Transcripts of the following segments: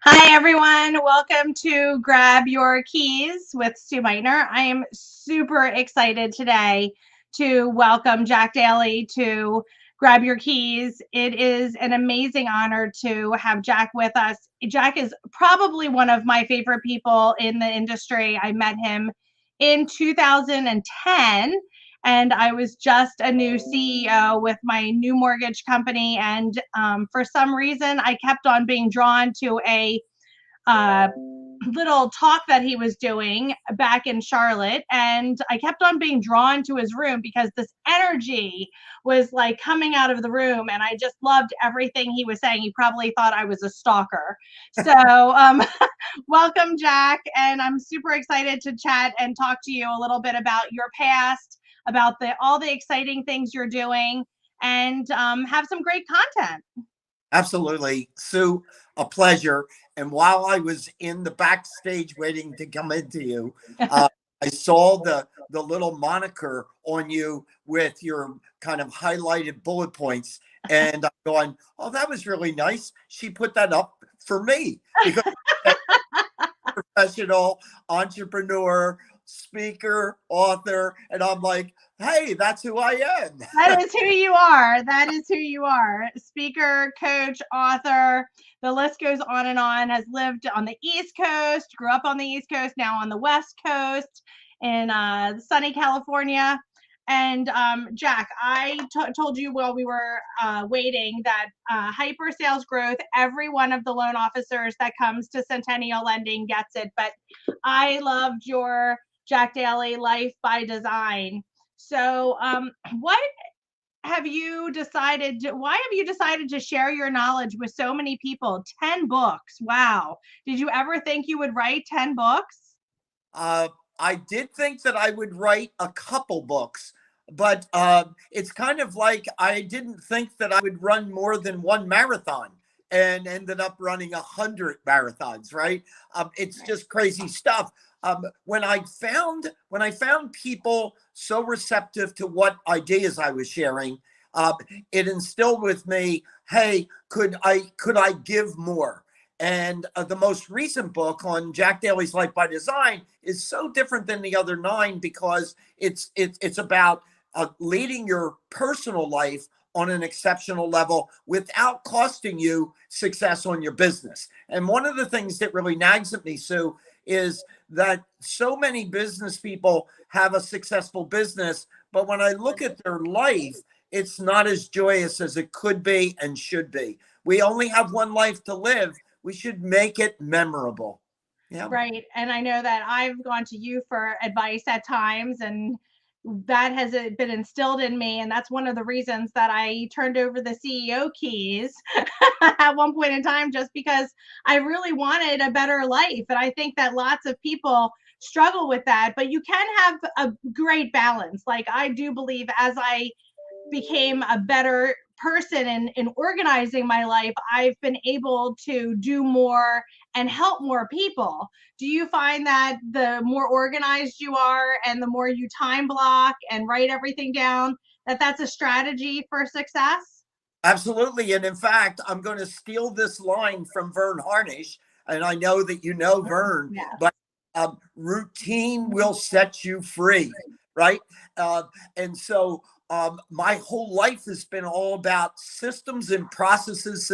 Hi, everyone. Welcome to Grab Your Keys with Stu Meitner. I am super excited today to welcome Jack Daly to Grab Your Keys. It is an amazing honor to have Jack with us. Jack is probably one of my favorite people in the industry. I met him in 2010 and I was just a new CEO with my new mortgage company. And for some reason, I kept on being drawn to a uh, little talk that he was doing back in Charlotte. And I kept on being drawn to his room because this energy was like coming out of the room. And I just loved everything he was saying. He probably thought I was a stalker. So, welcome, Jack. And I'm super excited to chat and talk to you a little bit about your past, about all the exciting things you're doing, and have some great content. Absolutely, Sue, a pleasure. And while I was in the backstage waiting to come into you, I saw the little moniker on you with your kind of highlighted bullet points, and I'm going, "Oh, that was really nice. She put that up for me because professional entrepreneur, speaker, author," and I'm like, "Hey, that's who I am." That is who you are. That is who you are. Speaker, coach, author. The list goes on and on. Has lived on the East Coast, grew up on the East Coast, now on the West Coast in sunny California. And Jack, I told you while we were waiting that hyper sales growth, every one of the loan officers that comes to Centennial Lending gets it. But I loved your Jack Daly Life by Design. So, what have you decided why have you decided to share your knowledge with so many people? 10 books. Wow. Did you ever think you would write 10 books? Uh, I did think that I would write a couple books, but it's kind of like I didn't think that I would run more than one marathon and ended up running 100 marathons, right? It's Right. just crazy stuff. When I found people so receptive to what ideas I was sharing, uh, it instilled with me, hey, could I give more? And the most recent book on Jack Daly's Life by Design is so different than the other nine because it's about leading your personal life on an exceptional level without costing you success on your business. And one of the things that really nags at me, Sue, is that so many business people have a successful business, but when I look at their life, it's not as joyous as it could be and should be. We only have one life to live. We should make it memorable. Yeah, Right. And I know that I've gone to you for advice at times, and that has been instilled in me. And that's one of the reasons that I turned over the CEO keys at one point in time, just because I really wanted a better life. And I think that lots of people struggle with that, but you can have a great balance. Like, I do believe as I became a better person in organizing my life, I've been able to do more and help more people. Do you find that the more organized you are and the more you time block and write everything down, that that's a strategy for success? absolutely. And in fact, I'm going to steal this line from Vern Harnish. And I know that you know Vern, Yes. but routine will set you free, right? Uh, and so my whole life has been all about systems and processes.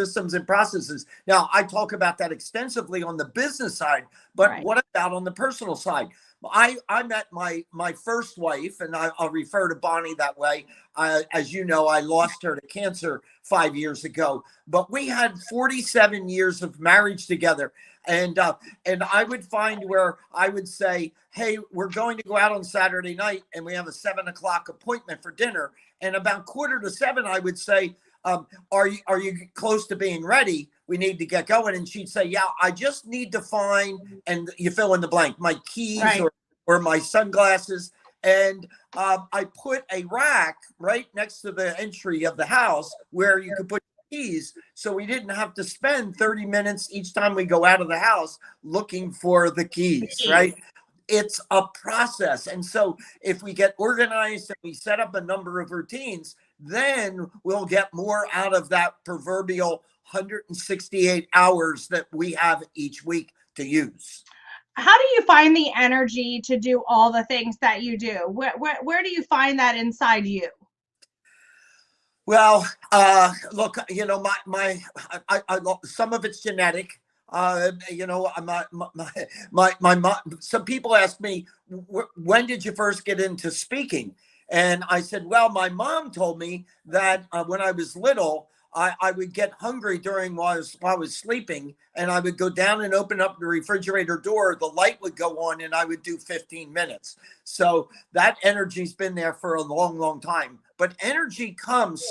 Now, I talk about that extensively on the business side, but Right. what about on the personal side? I met my first wife, and I'll refer to Bonnie that way. As you know, I lost her to cancer 5 years ago, but we had 47 years of marriage together. And I would find where I would say, "Hey, we're going to go out on Saturday night, and we have a 7 o'clock appointment for dinner." And about quarter to seven, I would say, "Are you close to being ready? We need to get going." And she'd say, "Yeah, I just need to find," and you fill in the blank, "my keys Right. or my sunglasses." And I put a rack right next to the entry of the house where you could put keys, so we didn't have to spend 30 minutes each time we go out of the house looking for the The keys, keys. right? It's a process. And so if we get organized and we set up a number of routines, then we'll get more out of that proverbial 168 hours that we have each week to use. How do you find the energy to do all the things that you do? Where do you find that inside you? Well, look, some of it's genetic. My mom. Some people ask me, when did you first get into speaking? And I said, well, my mom told me that when I was little, I would get hungry while I was sleeping, and I would go down and open up the refrigerator door. The light would go on, and I would do 15 minutes. So that energy's been there for a long, long time. But energy comes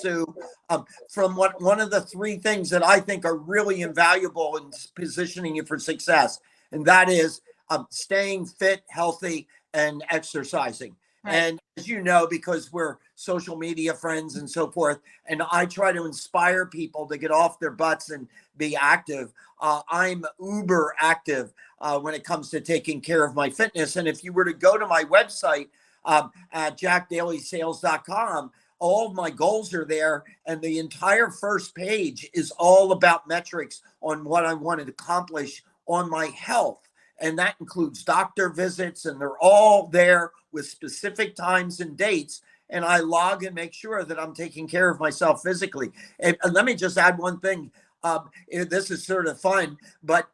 from one of the three things that I think are really invaluable in positioning you for success, and that is staying fit, healthy, and exercising. Right. And as you know, because we're social media friends and so forth, and I try to inspire people to get off their butts and be active. I'm uber active when it comes to taking care of my fitness. And if you were to go to my website at jackdalysales.com, all of my goals are there. And the entire first page is all about metrics on what I want to accomplish on my health. And that includes doctor visits, and they're all there with specific times and dates. And I log and make sure that I'm taking care of myself physically. And let me just add one thing. This is sort of fun, but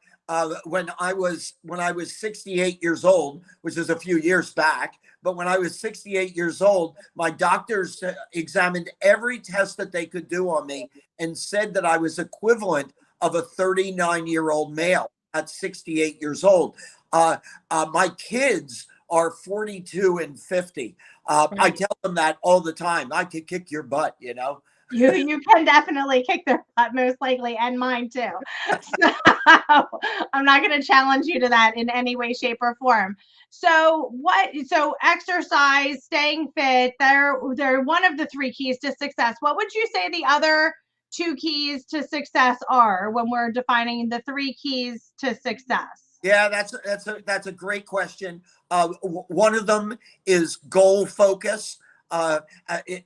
when I was 68 years old, which is a few years back, but when I was 68 years old, my doctors examined every test that they could do on me and said that I was equivalent of a 39-year-old male at 68 years old. My kids are 42 and 50. I tell them that all the time. I could kick your butt, you know. You can definitely kick their butt, most likely, and mine too. So I'm not going to challenge you to that in any way, shape, or form. So exercise, staying fit, they're one of the three keys to success. What would you say the other two keys to success are when we're defining the three keys to success? Yeah, that's a great question. One of them is goal focus.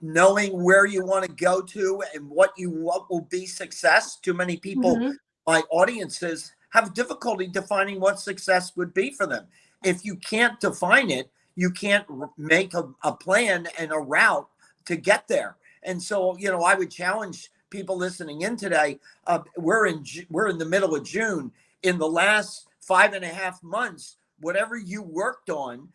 Knowing where you want to go to and what will be success. Too many people, my audiences, have difficulty defining what success would be for them. If you can't define it, you can't make a plan and a route to get there. And so, I would challenge people listening in today. We're in the middle of June. In the last 5.5 months, whatever you worked on,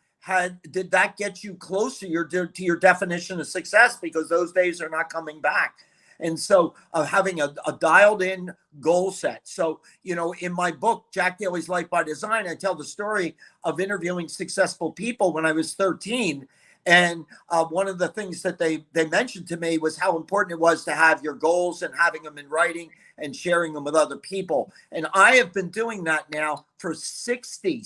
did that get you closer to your definition of success? Because those days are not coming back. And so having a dialed in goal set. So, in my book, Jack Daly's Life by Design, I tell the story of interviewing successful people when I was 13. And one of the things that they mentioned to me was how important it was to have your goals and having them in writing and sharing them with other people. And I have been doing that now for 60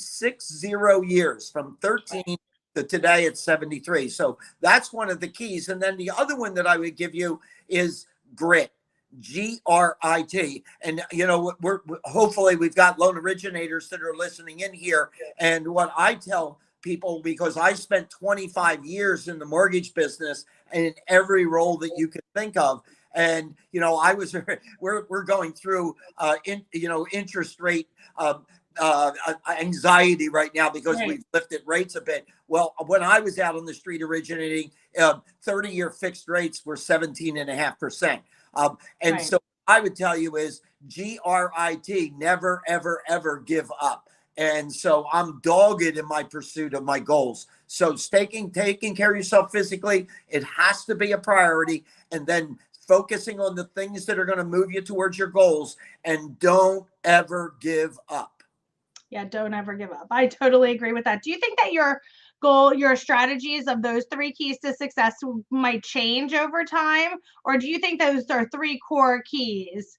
years, from 13 to today at 73. So that's one of the keys. And then the other one that I would give you is grit. GRIT. And we're hopefully we've got loan originators that are listening in here. And what I tell people, because I spent 25 years in the mortgage business and in every role that you can think of. And, we're going through, interest rate anxiety right now because we've lifted rates a bit. Well, when I was out on the street originating, 30-year fixed rates were 17.5%. So I would tell you is GRIT, never, ever, ever give up. And so I'm dogged in my pursuit of my goals. So taking care of yourself physically, it has to be a priority. And then focusing on the things that are going to move you towards your goals, and don't ever give up. Yeah, don't ever give up. I totally agree with that. Do you think that your strategies of those three keys to success might change over time? Or do you think those are three core keys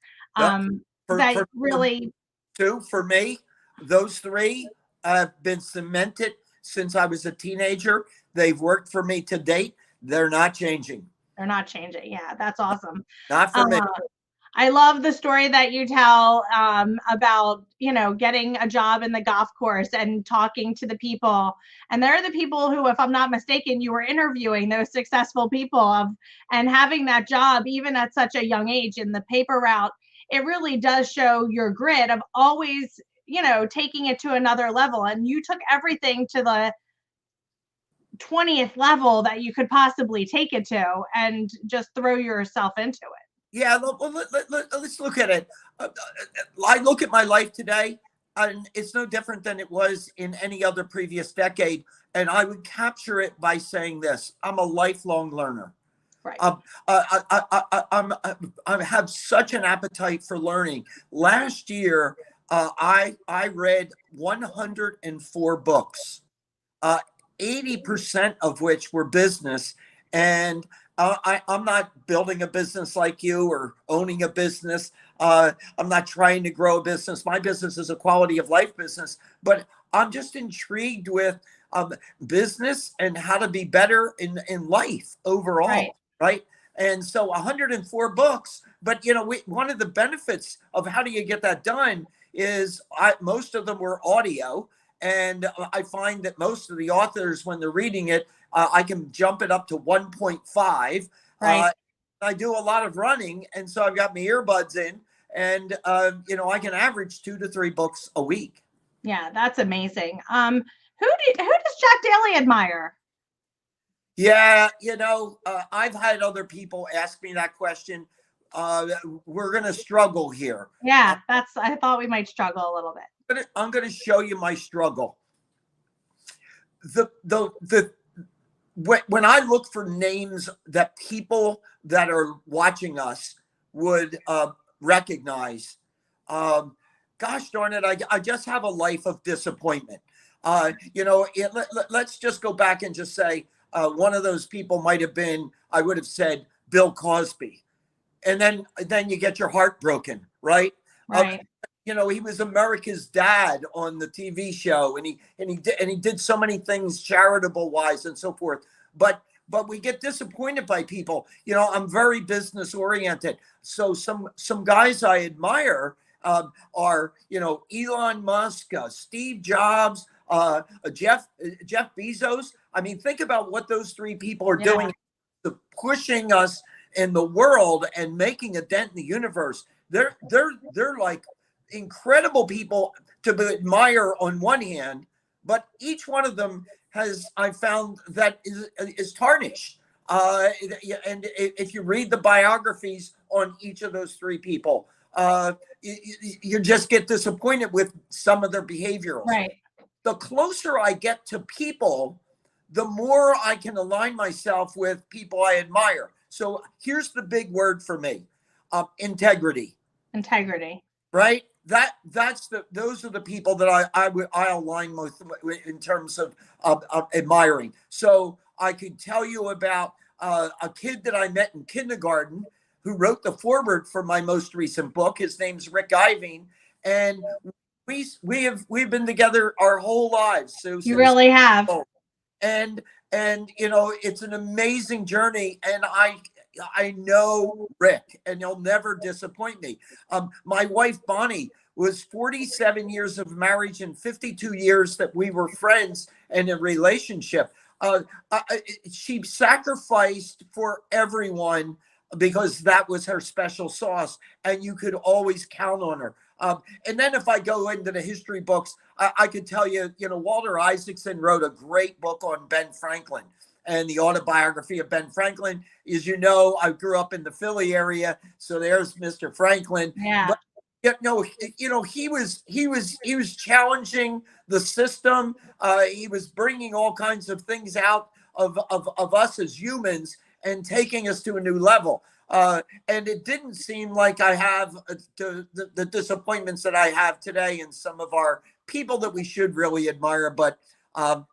really... For me, those three have been cemented since I was a teenager. They've worked for me to date. They're not changing. They're not changing. Yeah, that's awesome. Not for me. I love the story that you tell about, getting a job in the golf course and talking to the people. And they're the people who, if I'm not mistaken, you were interviewing those successful people and having that job, even at such a young age in the paper route. It really does show your grit of always, taking it to another level. And you took everything to the 20th level that you could possibly take it to and just throw yourself into it. Yeah, let's look at it. I look at my life today, and it's no different than it was in any other previous decade. And I would capture it by saying this: I'm a lifelong learner. Right. I have such an appetite for learning. Last year, I read 104 books, 80% of which were business. And I'm not building a business like you or owning a business. I'm not trying to grow a business. My business is a quality of life business, but I'm just intrigued with business and how to be better in life overall. Right. And so 104 books, but one of the benefits of how do you get that done is most of them were audio. And I find that most of the authors, when they're reading it, I can jump it up to 1.5. Right. I do a lot of running, and so I've got my earbuds in, and I can average 2 to 3 books a week. Yeah, that's amazing. Who does Jack Daly admire? Yeah, I've had other people ask me that question. We're going to struggle here. Yeah, I thought we might struggle a little bit. I'm going to show you my struggle. When I look for names that people that are watching us would recognize, gosh darn it, I just have a life of disappointment. Let's just go back and just say one of those people might have been, I would have said Bill Cosby, and then you get your heart broken, right? Right. He was America's dad on the TV show, and he did so many things charitable wise and so forth. But we get disappointed by people. I'm very business oriented. So some guys I admire are Elon Musk, Steve Jobs, Jeff Bezos. I mean, think about what those three people are doing, pushing us in the world and making a dent in the universe. They're like incredible people to admire on one hand, but each one of them I found that is tarnished. And if you read the biographies on each of those three people, you just get disappointed with some of their behaviors. Right. The closer I get to people, the more I can align myself with people I admire. So here's the big word for me: integrity. Integrity. Right. Those are the people that I align most in terms of admiring. So I could tell you about a kid that I met in kindergarten who wrote the foreword for my most recent book. His name's Rick Iving, and we've been together our whole lives. So you really have. And it's an amazing journey, and I know Rick, and he'll never disappoint me. My wife, Bonnie, was 47 years of marriage and 52 years that we were friends and in a relationship. She sacrificed for everyone because that was her special sauce, and you could always count on her. And then if I go into the history books, I could tell you, Walter Isaacson wrote a great book on Ben Franklin and the autobiography of Ben Franklin. As you know, I grew up in the Philly area, so there's Mr. Franklin. Yeah. But he was challenging the system. He was bringing all kinds of things out of us as humans and taking us to a new level. And it didn't seem like I have the disappointments that I have today in some of our people that we should really admire, but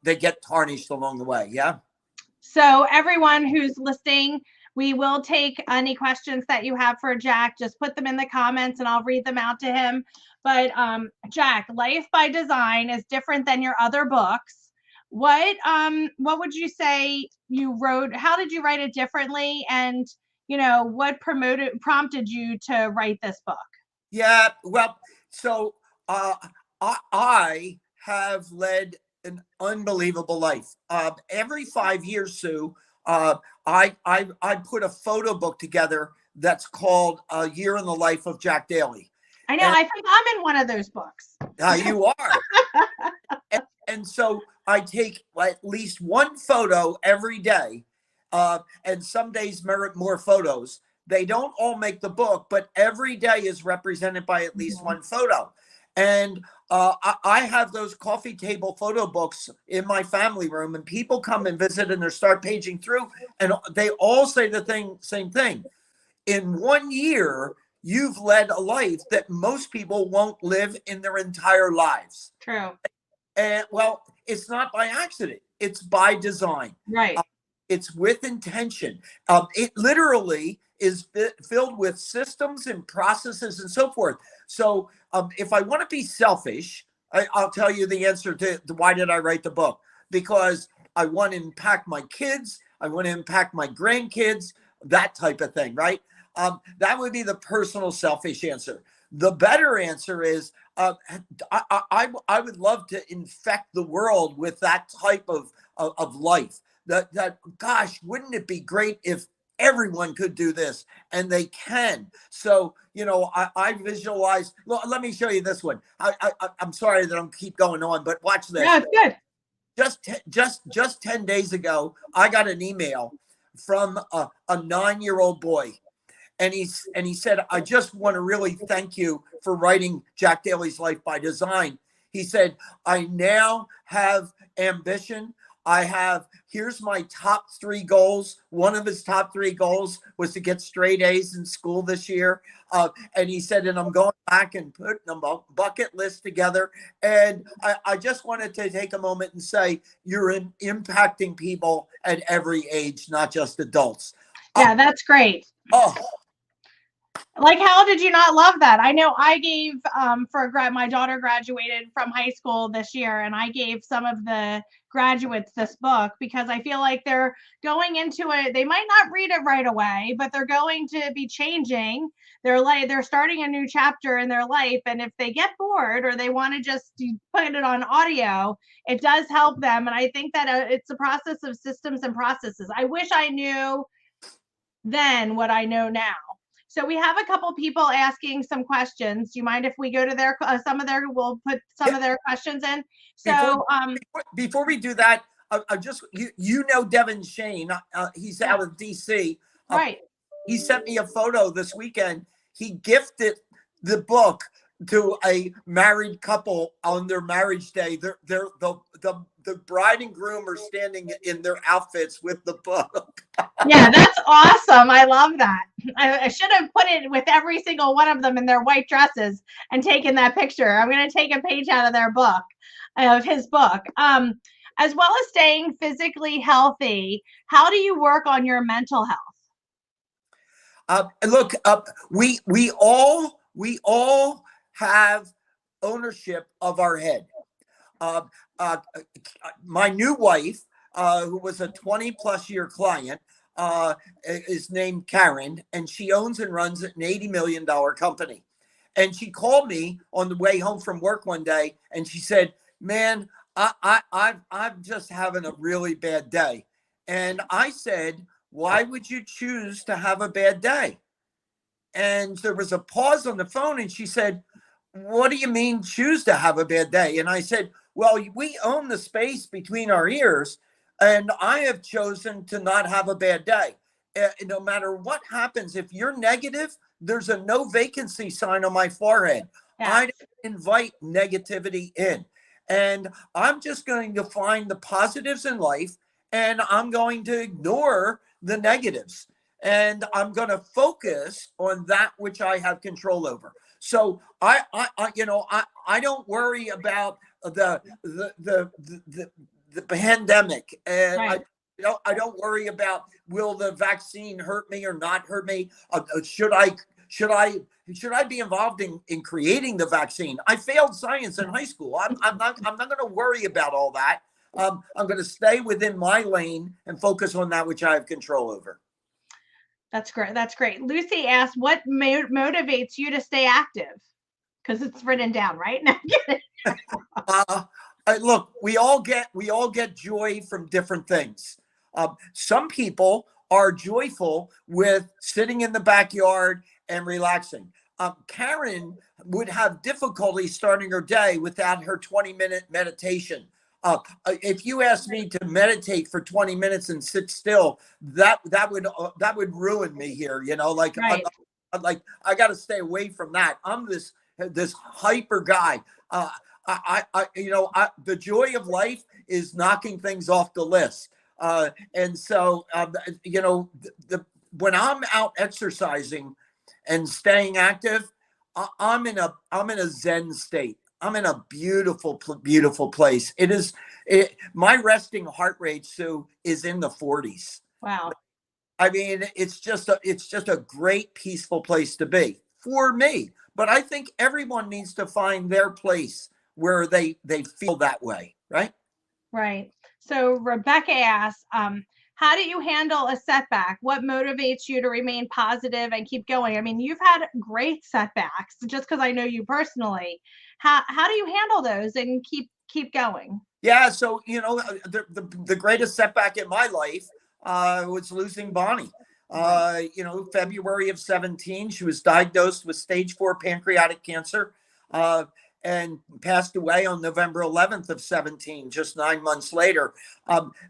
they get tarnished along the way. Yeah. So everyone who's listening, we will take any questions that you have for Jack. Just put them in the comments and I'll read them out to him. But Jack, Life by Design is different than your other books. What would you say you wrote? How did you write it differently? And what prompted you to write this book? Yeah, well, so I have led an unbelievable life. Every 5 years, Sue, I put a photo book together that's called A Year in the Life of Jack Daly. I know. And I think I'm in one of those books. you are. And so I take at least one photo every day, and some days merit more photos. They don't all make the book, but every day is represented by at least one photo. And I have those coffee table photo books in my family room, and people come and visit and they start paging through, and they all say the same thing. In 1 year, you've led a life that most people won't live in their entire lives. True. And well, it's not by accident. It's by design. Right. It's with intention. It literally is filled with systems and processes and so forth. So if I want to be selfish, I'll tell you the answer to why did I write the book? Because I want to impact my kids. I want to impact my grandkids, that type of thing, right? That would be the personal selfish answer. The better answer is I would love to infect the world with that type of life. That gosh, wouldn't it be great if everyone could do this? And they can. So I visualize. Well, let me show you this one. I'm sorry that I'm keep going on, but watch this. Yeah, it's good. Just 10 days ago, I got an email from a 9-year-old boy. And he said, I just want to really thank you for writing Jack Daly's Life by Design. He said, I now have ambition. Here's my top 3 goals. One of his top 3 goals was to get straight A's in school this year. And he said, and I'm going back and putting a bucket list together. And I just wanted to take a moment and say, you're impacting people at every age, not just adults. Yeah, that's great. Oh, like, how did you not love that? I know I gave my daughter graduated from high school this year, and I gave some of the graduates this book because I feel like they're going into it. They might not read it right away, but they're going to be changing their life. They're starting a new chapter in their life, and if they get bored or they want to just put it on audio, it does help them. And I think that it's a process of systems and processes. I wish I knew then what I know now. So we have a couple people asking some questions. Do you mind if we go to we'll put some of their questions in? So before we do that, I just Devin Shane. He's out of DC. Right. He sent me a photo this weekend. He gifted the book to a married couple on their marriage day. The bride and groom are standing in their outfits with the book. Yeah, that's awesome. I love that. I should have put it with every single one of them in their white dresses and taken that picture. I'm going to take a page out of their book, of his book. As well as staying physically healthy, how do you work on your mental health? Look, we all have ownership of our head. My new wife, who was a 20+ year client, is named Karen, and she owns and runs an $80 million company. And she called me on the way home from work one day, and she said, "Man, I'm just having a really bad day." And I said, "Why would you choose to have a bad day?" And there was a pause on the phone, and she said, "What do you mean choose to have a bad day?" And I said, "Well, we own the space between our ears, and I have chosen to not have a bad day. No matter what happens, if you're negative, there's a no vacancy sign on my forehead. Yeah. I don't invite negativity in. And I'm just going to find the positives in life, and I'm going to ignore the negatives. And I'm going to focus on that which I have control over." So I don't worry about the pandemic, and Right. I don't worry about will the vaccine hurt me or not hurt me. Should I be involved in creating the vaccine? I failed science in high school. I'm not going to worry about all that. I'm going to stay within my lane and focus on that which I have control over. That's great. That's great. Lucy asked, what motivates you to stay active? Because it's written down, right? No, I'm kidding. Uh, Look, we all get joy from different things. Some people are joyful with sitting in the backyard and relaxing. Karen would have difficulty starting her day without her 20-minute meditation. If you asked me to meditate for 20 minutes and sit still, that would ruin me here. You know, Right. like I got to stay away from that. I'm this hyper guy. The joy of life is knocking things off the list. And so, when I'm out exercising and staying active, I'm in a Zen state. I'm in a beautiful place. My resting heart rate, Sue, is in the 40s. Wow. I mean, it's just a great peaceful place to be for me. But I think everyone needs to find their place where they feel that way, right? Right. So Rebecca asks, how do you handle a setback? What motivates you to remain positive and keep going? I mean, you've had great setbacks just because I know you personally. How do you handle those and keep going? Yeah. So the greatest setback in my life was losing Bonnie. February of 17, she was diagnosed with stage 4 pancreatic cancer. And passed away on November 11th of 17, just 9 months later.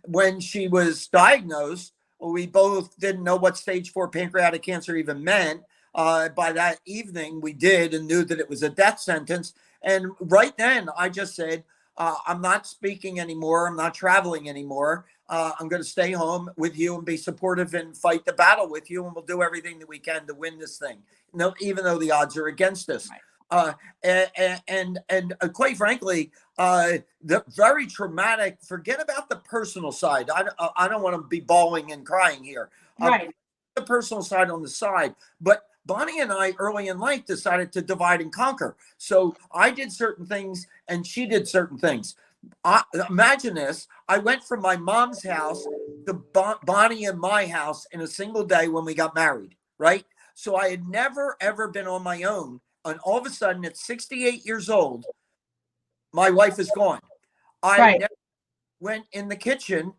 When she was diagnosed, we both didn't know what stage 4 pancreatic cancer even meant. By that evening, we did and knew that it was a death sentence. And right then, I just said, I'm not speaking anymore. I'm not traveling anymore. I'm going to stay home with you and be supportive and fight the battle with you. And we'll do everything that we can to win this thing. No, even though the odds are against us. Right. And quite frankly, the very traumatic. Forget about the personal side. I don't want to be bawling and crying here. Right. The personal side on the side, but Bonnie and I early in life decided to divide and conquer. So I did certain things and she did certain things. Imagine this. I went from my mom's house to Bonnie and my house in a single day when we got married. Right. So I had never, ever been on my own. And all of a sudden, at 68 years old, my wife is gone. I never went in the kitchen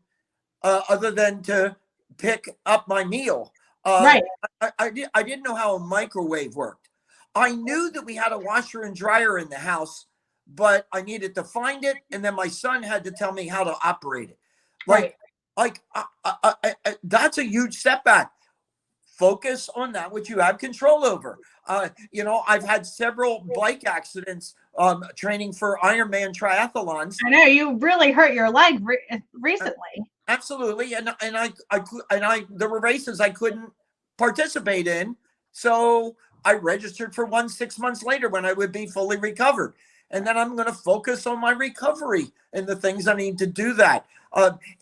other than to pick up my meal. I didn't know how a microwave worked. I knew that we had a washer and dryer in the house, but I needed to find it. And then my son had to tell me how to operate it. That's a huge setback. Focus on that which you have control over. I've had several bike accidents training for Ironman triathlons. I know you really hurt your leg recently. Absolutely, and there were races I couldn't participate in, so I registered for one 6 months later when I would be fully recovered. And then I'm going to focus on my recovery and the things I need to do that.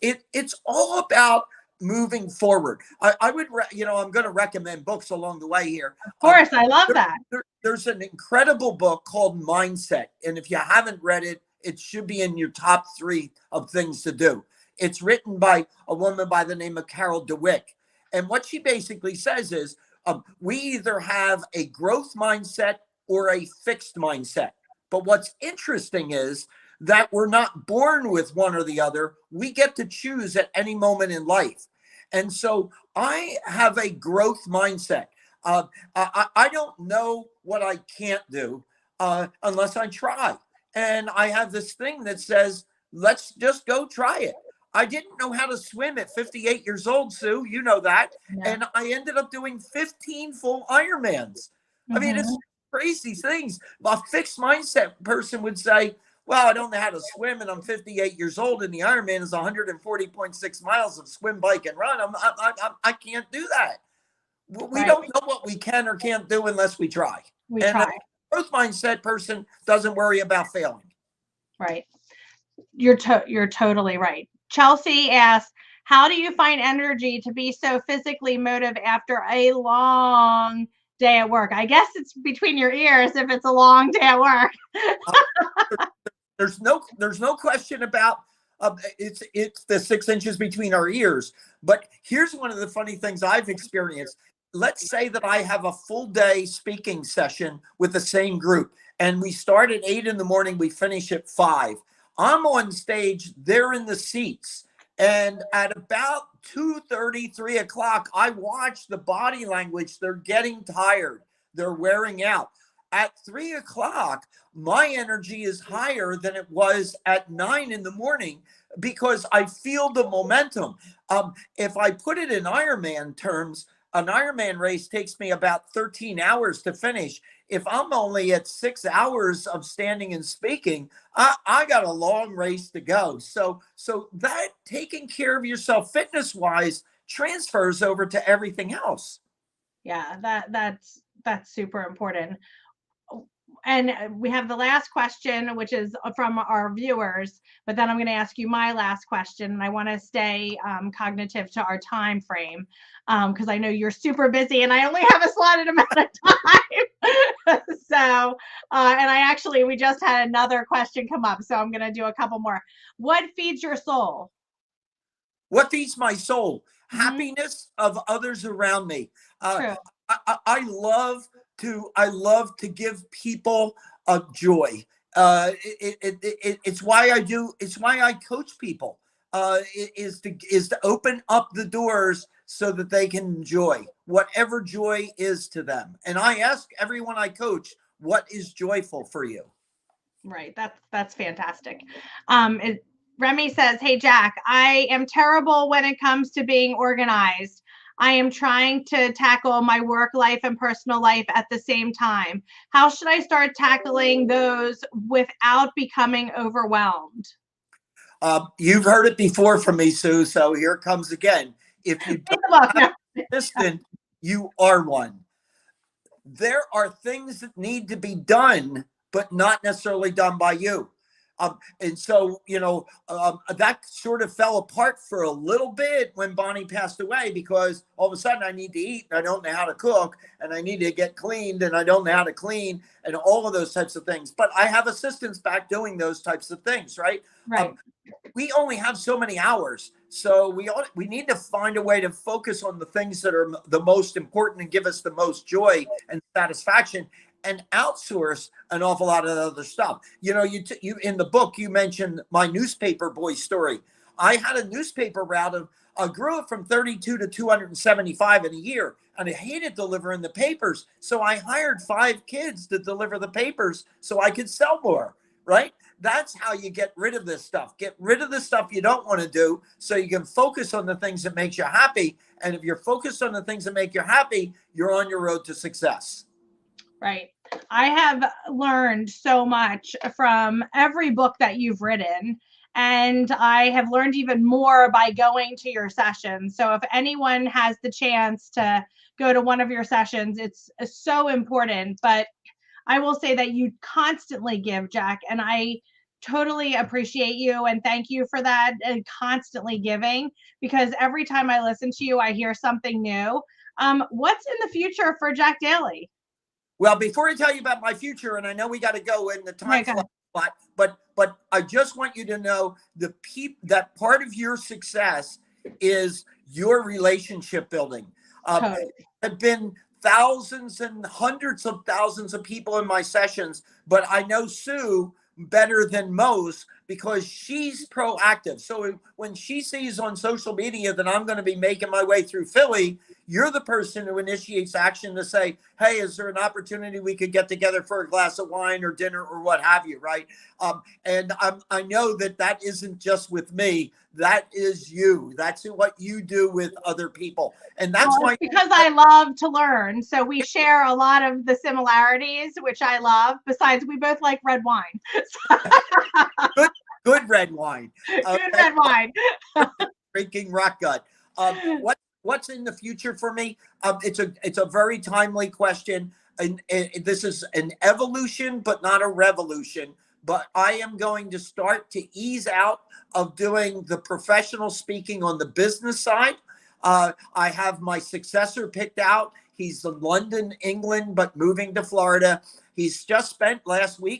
It's all about moving forward. I'm going to recommend books along the way here. Of course, I love that. There's an incredible book called Mindset. And if you haven't read it, it should be in your top 3 of things to do. It's written by a woman by the name of Carol DeWick. And what she basically says is we either have a growth mindset or a fixed mindset. But what's interesting is that we're not born with one or the other. We get to choose at any moment in life. And so I have a growth mindset. I don't know what I can't do unless I try. And I have this thing that says, let's just go try it. I didn't know how to swim at 58 years old, Sue. You know that. Yeah. And I ended up doing 15 full Ironmans. Mm-hmm. I mean, it's crazy things. A fixed mindset person would say, well, I don't know how to swim and I'm 58 years old and the Ironman is 140.6 miles of swim, bike, and run. I can't do that. We don't know what we can or can't do unless we try. A growth mindset person doesn't worry about failing. Right. You're totally right. Chelsea asks, how do you find energy to be so physically motivated after a long day at work? I guess it's between your ears if it's a long day at work. There's no question about It's the 6 inches between our ears. But here's one of the funny things I've experienced. Let's say that I have a full day speaking session with the same group, and we start at 8 in the morning, we finish at 5. I'm on stage, they're in the seats. And at about 2:30, 3 o'clock, I watch the body language. They're getting tired. They're wearing out. At 3 o'clock, my energy is higher than it was at 9 in the morning because I feel the momentum. If I put it in Ironman terms, an Ironman race takes me about 13 hours to finish. If I'm only at 6 hours of standing and speaking, I got a long race to go. So that taking care of yourself fitness wise transfers over to everything else. Yeah, that's super important. And we have the last question, which is from our viewers, but then I'm going to ask you my last question, and I want to stay cognitive to our time frame because I know you're super busy and I only have a slotted amount of time. So, we just had another question come up, so I'm going to do a couple more. What feeds your soul? What feeds my soul? Mm-hmm. Happiness of others around me. True. I love to give people a joy. It's why I do. It's why I coach people. Is to open up the doors so that they can enjoy whatever joy is to them. And I ask everyone I coach, what is joyful for you? Right. That's fantastic. Remy says, "Hey Jack, I am terrible when it comes to being organized. I am trying to tackle my work life and personal life at the same time. How should I start tackling those without becoming overwhelmed?" You've heard it before from me, Sue. So here it comes again. If you don't have an assistant, you are one. There are things that need to be done, but not necessarily done by you. And so, that sort of fell apart for a little bit when Bonnie passed away because all of a sudden I need to eat and I don't know how to cook and I need to get cleaned and I don't know how to clean and all of those types of things. But I have assistants back doing those types of things, right? Right. We only have so many hours. So we need to find a way to focus on the things that are the most important and give us the most joy and satisfaction, and outsource an awful lot of other stuff. You in the book, you mentioned my newspaper boy story. I had a newspaper route of, I grew it from 32 to 275 in a year, and I hated delivering the papers. So I hired 5 kids to deliver the papers so I could sell more, right? That's how you get rid of this stuff. Get rid of the stuff you don't want to do so you can focus on the things that makes you happy. And if you're focused on the things that make you happy, you're on your road to success. Right. I have learned so much from every book that you've written, and I have learned even more by going to your sessions. So if anyone has the chance to go to one of your sessions, it's so important. But I will say that you constantly give, Jack, and I totally appreciate you and thank you for that and constantly giving, because every time I listen to you, I hear something new. What's in the future for Jack Daly? Well, before I tell you about my future, and I know we got to go in the time slot, but I just want you to know that part of your success is your relationship building. Totally. Have been thousands and hundreds of thousands of people in my sessions, but I know Sue better than most because she's proactive. So when she sees on social media that I'm going to be making my way through Philly, you're the person who initiates action to say, hey, is there an opportunity we could get together for a glass of wine or dinner or what have you, right? And I know that isn't just with me. That is you. That's what you do with other people. And that's why. Because I love to learn. So we share a lot of the similarities, which I love. Besides, we both like red wine. Good red wine. Good red wine. Drinking rock gut. What's in the future for me? It's a very timely question, and this is an evolution, but not a revolution. But I am going to start to ease out of doing the professional speaking on the business side. I have my successor picked out. He's in London, England, but moving to Florida. He's just spent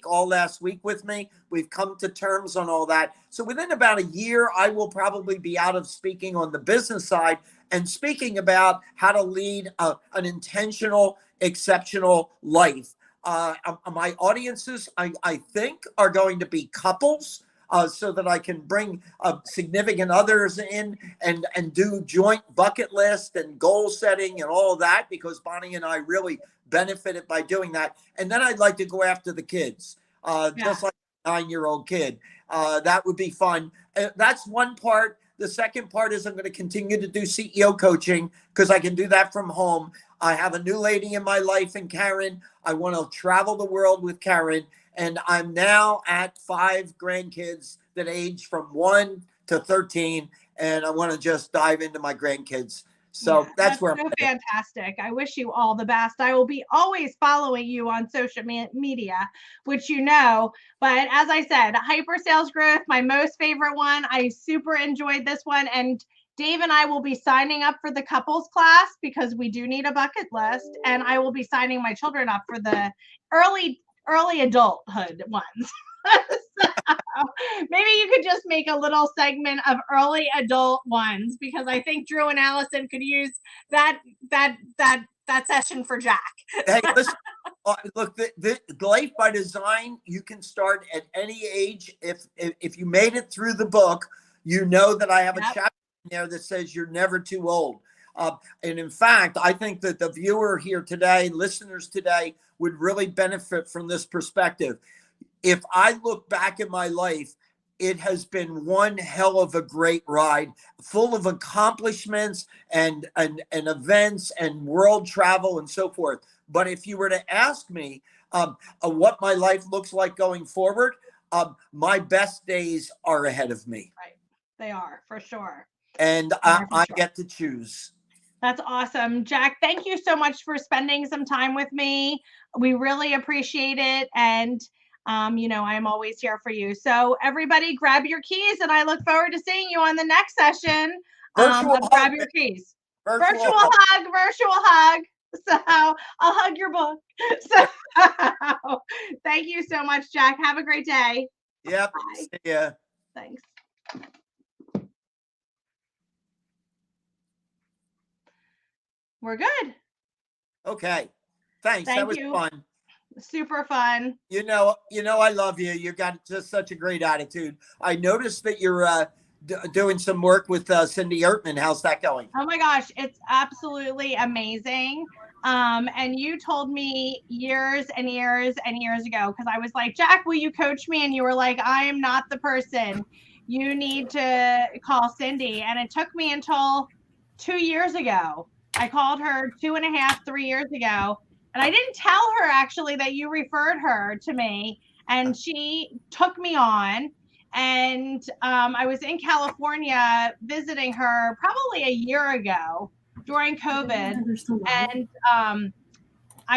all last week with me. We've come to terms on all that. So within about a year, I will probably be out of speaking on the business side and speaking about how to lead an intentional, exceptional life. My audiences, I think, are going to be couples. So that I can bring significant others in and do joint bucket list and goal setting and all of that, because Bonnie and I really benefited by doing that. And then I'd like to go after the kids, just like a 9-year-old kid. That would be fun. That's one part. The second part is I'm going to continue to do CEO coaching because I can do that from home. I have a new lady in my life, and Karen. I want to travel the world with Karen. And I'm now at 5 grandkids that age from 1 to 13. And I want to just dive into my grandkids. So that's where I'm so fantastic. I wish you all the best. I will be always following you on social media, which you know. But as I said, hyper sales growth, my most favorite one. I super enjoyed this one. And Dave and I will be signing up for the couples class because we do need a bucket list. And I will be signing my children up for the early adulthood ones. So maybe you could just make a little segment of early adult ones, because I think Drew and Allison could use that session for Jack. Hey, listen, look, the Life by Design, you can start at any age. If you made it through the book, you know that I have a chapter in there that says you're never too old. And in fact, I think that the viewer here today, listeners today, would really benefit from this perspective. If I look back at my life, it has been one hell of a great ride, full of accomplishments and events and world travel and so forth. But if you were to ask me what my life looks like going forward, my best days are ahead of me. Right. They are, for sure. And I get to choose. That's awesome. Jack, thank you so much for spending some time with me. We really appreciate it. And, I'm always here for you. So everybody grab your keys, and I look forward to seeing you on the next session of Grab Your Keys. Virtual hug. So I'll hug your book. So thank you so much, Jack. Have a great day. Yep. Bye. See ya. Thanks. We're good. Okay. Thanks. That was fun. Super fun. You know, I love you. You got just such a great attitude. I noticed that you're doing some work with Cindy Ertman. How's that going? Oh my gosh, it's absolutely amazing. And you told me years and years and years ago, because I was like, Jack, will you coach me? And you were like, I am not the person. You need to call Cindy. And it took me until 2 years ago. I called her 2.5, 3 years ago. And I didn't tell her actually that you referred her to me. And she took me on. And I was in California visiting her probably a year ago during COVID. And